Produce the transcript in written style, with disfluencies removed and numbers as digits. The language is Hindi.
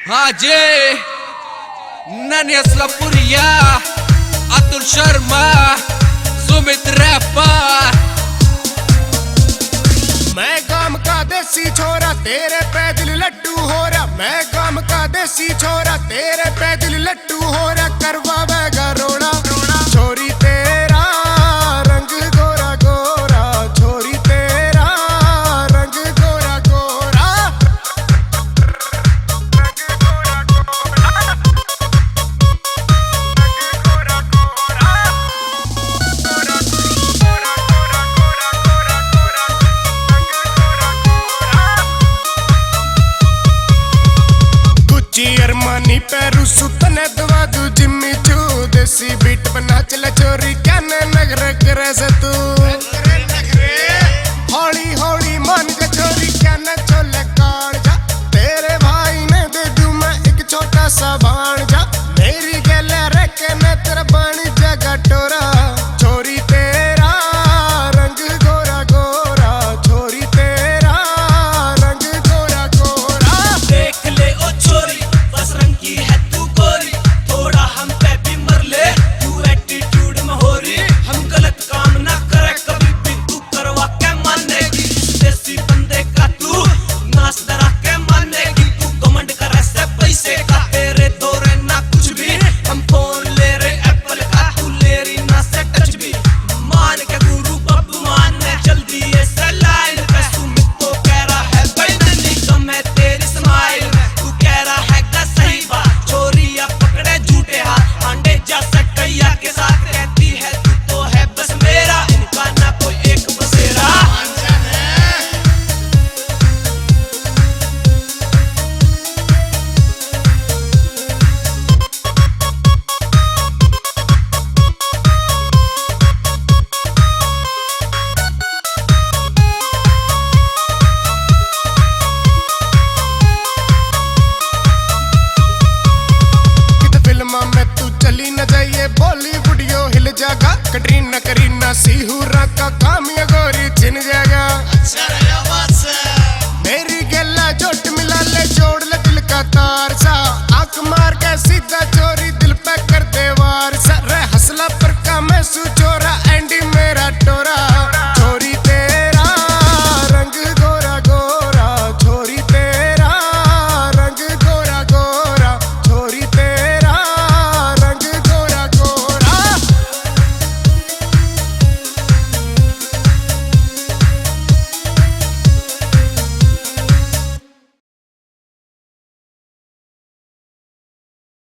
हाजे नन्या स्लपुरिया अतुल शर्मा सुमित रैपर। मैं गांव का देसी छोरा तेरे पे दिल लड्डू हो रहा। मैं गांव का देसी छोरा तेरे पे दिल लड्डू हो रहा। करवावेगा रोड़ा छोरी तेरा रंग गोरा गोरा। छोरी तेरा रंग गोरा गोरा। अरमानी पैरू सुतने दवा दू जिम्मी चू। देसी बीट बना चला चोरी क्या नगर करे से तू। हौली हौली मान के चोरी क्या न चोले काट जा। तेरे भाई ने दे दू मैं एक छोटा सा बाण जा। मेरी गले रखे न तेरा बन जगा टोरा। छोरी तेरा रंग गोरा गोरा। छोरी तेरा रंग गोरा गोरा। देख ले ओ छोरी रंग की है तू गोरी। थोड़ा हम पे भी मर ले तू एटीट्यूड में हो रही। हम गलत काम ना करे कभी भी तू करवा के मानेगी। देसी बंदे का तू नाच डरा के मानेगी। तू घमंड करे से पैसे का तेरे दौरे ना कुछ भी। हम फोन ले रहे एप्पल का तू ले रही ना से टच भी। मान के गुरु बब्बू मान ने जल्दी ये लाइन पे। सुमित तो कह रहा है भाई नहीं कम है तेरी स्माइल। तू कह रहा है सही बात छोरी या पकड़े झूठे हाथ। अंडे जा सकैया के साथ कहती है तू तो है बस मेरा। इनका ना कोई एक बसेरा। में तू चली न जाइए बॉलीवुड यो हिल जाएगा। कटरीना करीना सी हूरा का काम ये गोरी छिन जाएगा।